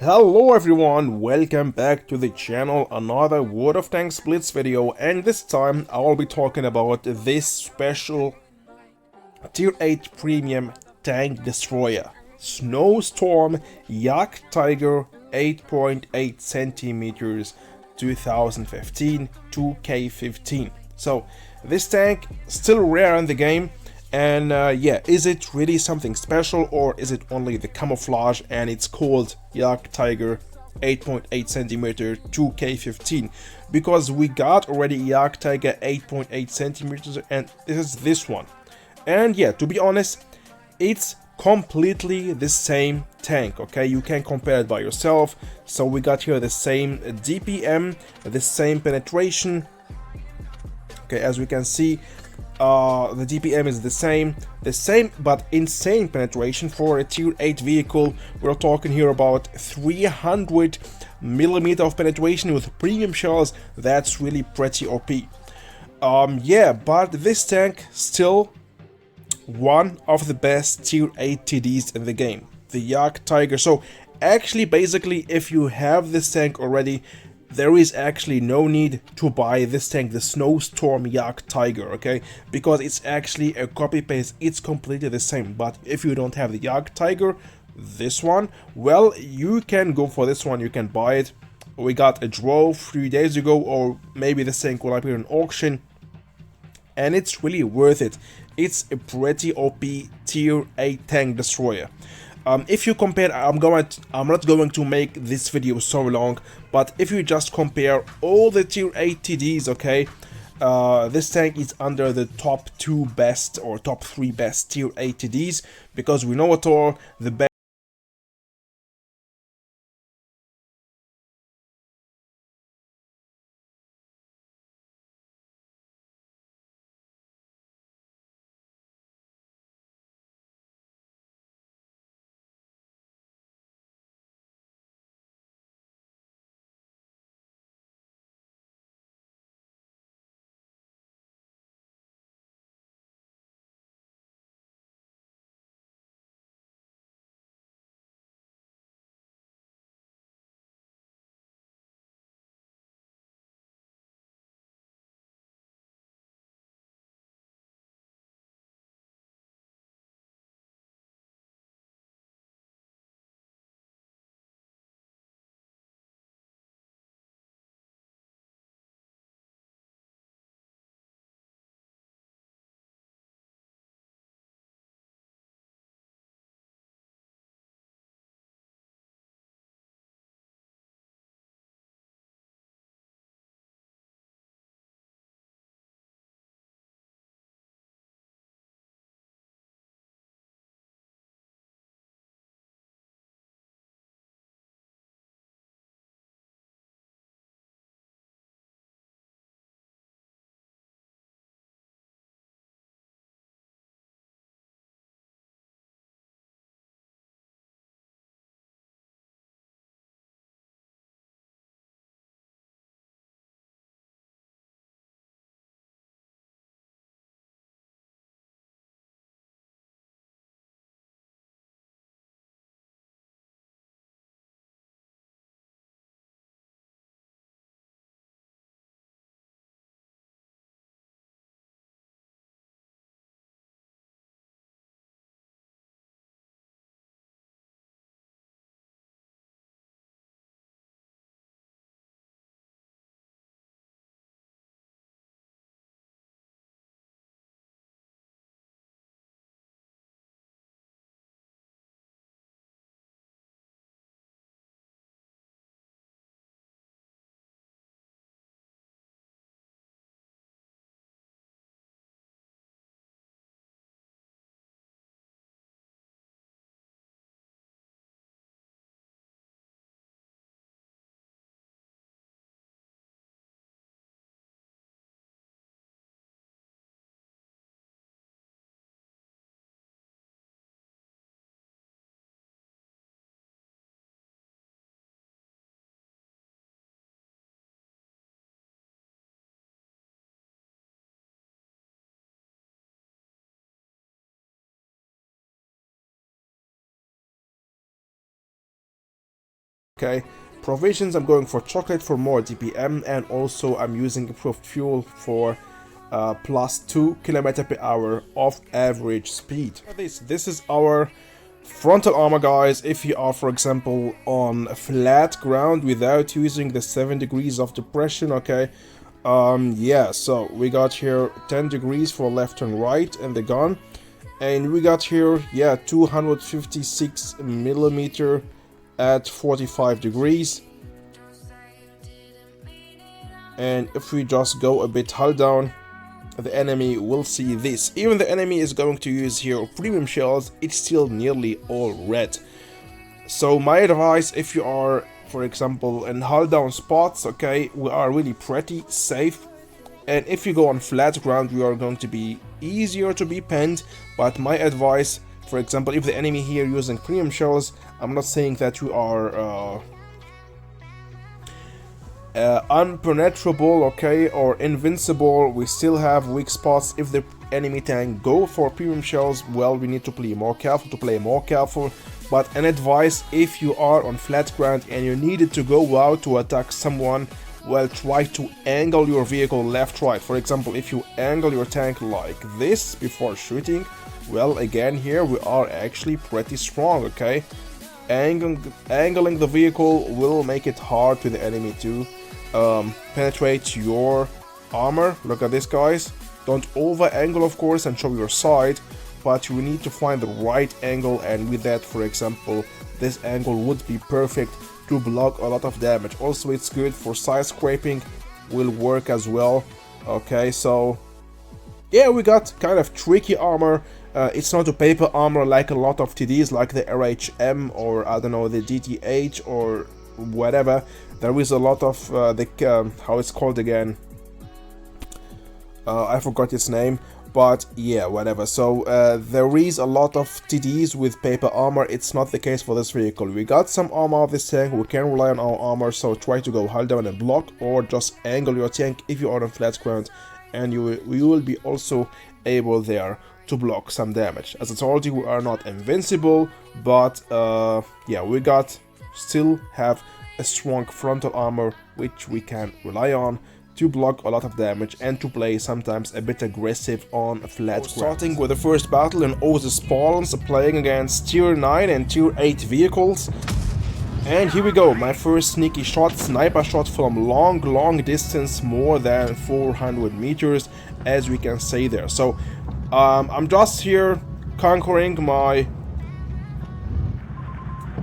Hello everyone, welcome back to the channel, another World of Tanks Blitz video, and this time I will be talking about this special Tier 8 Premium Tank Destroyer, Snowstorm Jagdtiger 8.8 centimeters 2015 2K15. So this tank still rare in the game, and yeah, is it really something special or is it only the camouflage and it's called Jagdtiger 8.8 centimeter 2K15? Because we got already Jagdtiger 8.8 centimeters and this is this one. And yeah, to be honest, it's completely the same tank, okay? You can compare it by yourself. So we got here the same DPM, the same penetration. Okay, as we can see, the DPM is the same but insane penetration for a tier 8 vehicle. We're talking here about 300mm of penetration with premium shells. That's really pretty OP. Yeah, but this tank still one of the best tier 8 TDs in the game, the Jagdtiger. So actually, basically, if you have this tank already, there is actually no need to buy this tank, the Snowstorm Jagdtiger, okay? Because it's actually a copy paste, it's completely the same. But if you don't have the Jagdtiger, this one, well, you can go for this one, you can buy it. We got a draw 3 days ago, or maybe this tank will appear in auction, and it's really worth it. It's a pretty OP tier 8 tank destroyer. If you compare, I'm not going to make this video so long, but if you just compare all the tier 8 TDs, okay, this tank is under the top 2 best or top 3 best tier 8 TDs, because we know it all, the best Okay, provisions, I'm going for chocolate for more DPM, and also I'm using improved fuel for plus 2 km/h of average speed. This is our frontal armor, guys. If you are, for example, on flat ground without using the 7 degrees of depression, okay, yeah, so we got here 10 degrees for left and right in the gun, and we got here, yeah, 256 millimeter at 45 degrees. And if we just go a bit hull down, the enemy will see this. Even the enemy is going to use here premium shells, it's still nearly all red. So my advice, if you are, for example, in hull down spots, okay, we are really pretty safe. And if you go on flat ground, you are going to be easier to be penned. But my advice, for example, if the enemy here using premium shells, I'm not saying that you are unpenetrable, okay, or invincible. We still have weak spots. If the enemy tank go for premium shells, well, we need to play more careful. But an advice, if you are on flat ground and you needed to go out to attack someone, well, try to angle your vehicle left, right. For example, if you angle your tank like this before shooting, well, again, here we are actually pretty strong, okay. Angling the vehicle will make it hard to the enemy to penetrate your armor. Look at this, guys. Don't over angle, of course, and show your side, but you need to find the right angle, and with that, for example, this angle would be perfect to block a lot of damage. Also, it's good for side scraping, will work as well. Okay, so yeah, we got kind of tricky armor. It's not a paper armor like a lot of TDs, like the RHM or I don't know, the DTH or whatever. There is a lot of how it's called again, I forgot its name, but yeah, whatever. So there is a lot of TDs with paper armor. It's not the case for this vehicle. We got some armor of this tank, we can rely on our armor, so try to go hull down and block, or just angle your tank if you are on flat ground, and you will be also able there to block some damage. As I told you, we are not invincible, but yeah, we still have a strong frontal armor which we can rely on to block a lot of damage and to play sometimes a bit aggressive on flat ground. Starting with the first battle in Oasis Spawns, playing against tier 9 and tier 8 vehicles. And here we go, my first sneaky shot, sniper shot from long distance, more than 400 meters, as we can say there. So I'm just here conquering my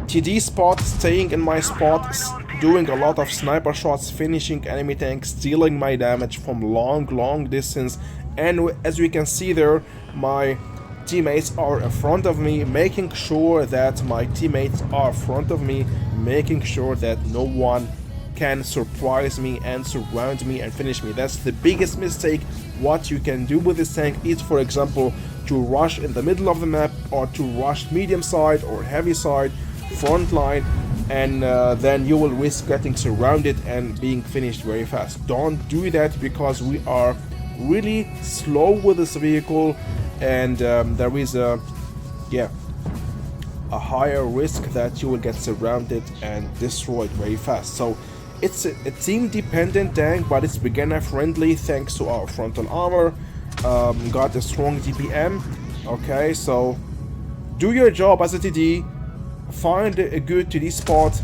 TD spot, staying in my spot, doing a lot of sniper shots, finishing enemy tanks, stealing my damage from long distance. And as we can see there, my teammates are in front of me, making sure that my teammates are in front of me, making sure that no one can surprise me and surround me and finish me. That's the biggest mistake. What you can do with this tank is, for example, to rush in the middle of the map, or to rush medium side or heavy side, front line, and then you will risk getting surrounded and being finished very fast. Don't do that, because we are really slow with this vehicle, and there is a higher risk that you will get surrounded and destroyed very fast. So it's a team dependent tank, but it's beginner friendly thanks to our frontal armor. Got a strong DPM. Okay, so do your job as a TD. Find a good TD spot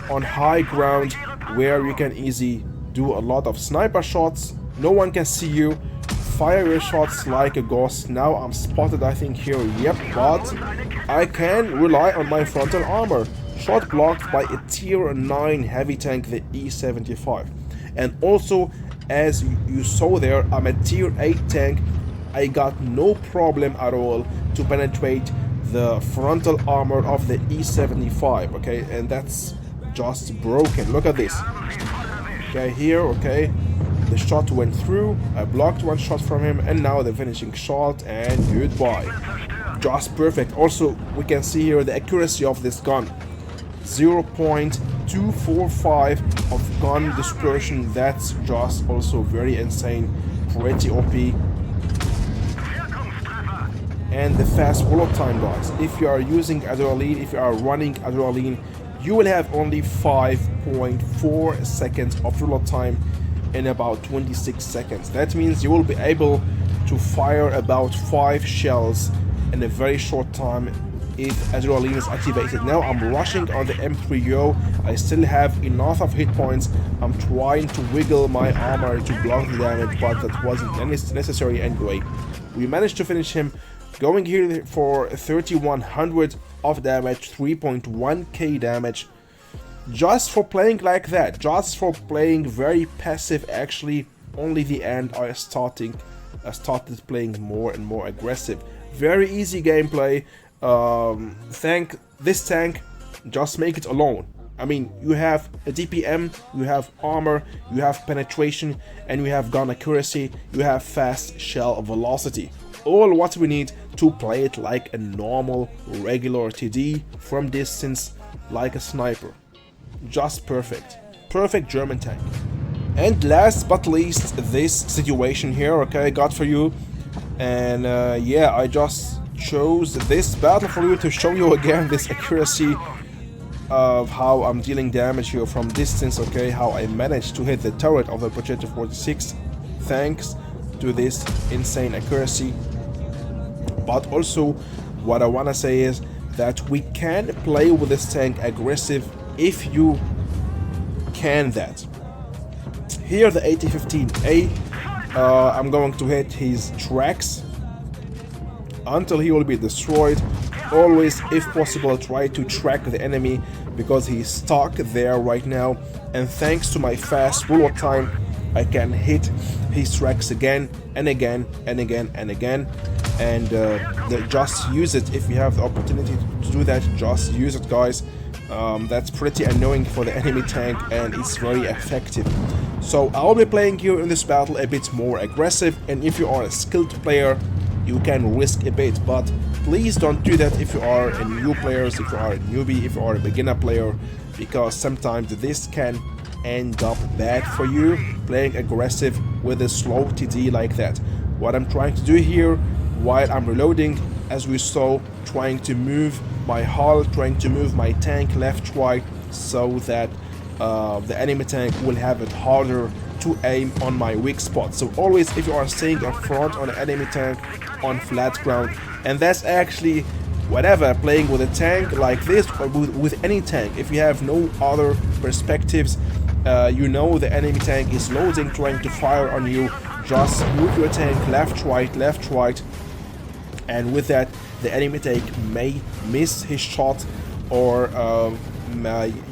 on high ground where you can easily do a lot of sniper shots. No one can see you. Fire your shots like a ghost. Now I'm spotted, I think, here. Yep, but I can rely on my frontal armor. Shot blocked by a tier 9 heavy tank, the E75. And also, as you saw there, I'm a tier 8 tank. I got no problem at all to penetrate the frontal armor of the E75, okay, and that's just broken. Look at this. Okay, here, okay, the shot went through, I blocked one shot from him, and now the finishing shot, and goodbye. Just perfect. Also, we can see here the accuracy of this gun. 0.245 of gun dispersion. That's just also very insane, pretty OP. And the fast roll-up time, guys. If you are using adrenaline, if you are running adrenaline, you will have only 5.4 seconds of reload time in about 26 seconds. That means you will be able to fire about 5 shells in a very short time if adrenaline is activated. Now I'm rushing on the M3O. I still have enough of hit points. I'm trying to wiggle my armor to block the damage, but that wasn't necessary anyway. We managed to finish him, going here for 3100 of damage, 3.1k damage, just for playing like that, just for playing very passive. Actually, only the end I started playing more and more aggressive. Very easy gameplay. This tank, just make it alone. I mean, you have a DPM, you have armor, you have penetration, and you have gun accuracy, you have fast shell velocity. All what we need to play it like a normal, regular TD from distance, like a sniper. Just perfect. Perfect German tank. And last but least, this situation here, okay, I got for you. And yeah, I just chose this battle for you to show you again this accuracy of how I'm dealing damage here from distance, okay, how I managed to hit the turret of the Projector 46 thanks to this insane accuracy. But also, what I wanna say is that we can play with this tank aggressive if you can that. Here the AT-15A, I'm going to hit his tracks until he will be destroyed. Always, if possible, try to track the enemy because he's stuck there right now, and thanks to my fast reload time I can hit his tracks again and again and again and again. And just use it if you have the opportunity to do that. Just use it, guys. That's pretty annoying for the enemy tank, and it's very effective. So I'll be playing here in this battle a bit more aggressive, and if you are a skilled player you can risk a bit, but please don't do that if you are a new player, if you are a newbie, if you are a beginner player, because sometimes this can end up bad for you playing aggressive with a slow TD like that. What I'm trying to do here while I'm reloading, as we saw, trying to move my hull, trying to move my tank left, right, so that the enemy tank will have it harder to aim on my weak spot. So always, if you are staying up front on an enemy tank on flat ground, and that's actually whatever, playing with a tank like this or with any tank, if you have no other perspectives, you know the enemy tank is loading, trying to fire on you, just move your tank left, right, and with that the enemy tank may miss his shot, or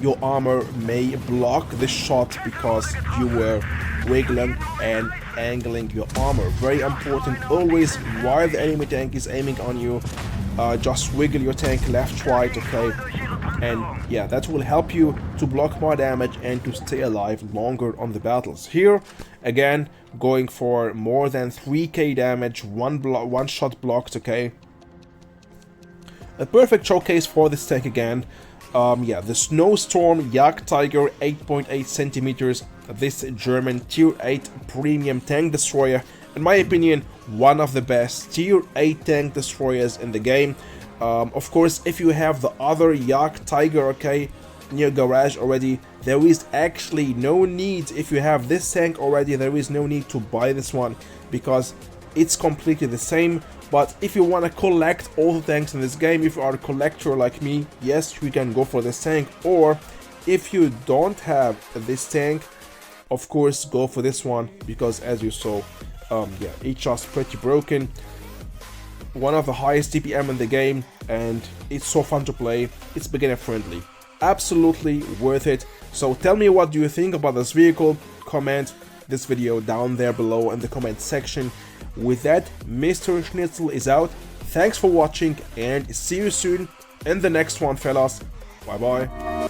your armor may block the shot because you were wiggling and angling your armor. Very important, always while the enemy tank is aiming on you, just wiggle your tank left, right, okay, and yeah, that will help you to block more damage and to stay alive longer on the battles. Here again, going for more than 3k damage, one shot blocked, okay. A perfect showcase for this tank again. Yeah, the Snowstorm Jagdtiger, 8.8 centimeters. This German tier 8 premium tank destroyer. In my opinion, one of the best tier 8 tank destroyers in the game. Of course, if you have the other Jagdtiger, okay, in your garage already, there is actually no need. If you have this tank already, there is no need to buy this one because it's completely the same. But if you want to collect all the tanks in this game, if you are a collector like me, yes, you can go for this tank. Or if you don't have this tank, of course, go for this one, because as you saw, yeah, it's just pretty broken. One of the highest DPM in the game, and it's so fun to play. It's beginner friendly. Absolutely worth it. So tell me, what do you think about this vehicle? Comment this video down there below in the comment section. With that, MrSchnitzel is out. Thanks for watching, and see you soon in the next one, fellas. Bye bye.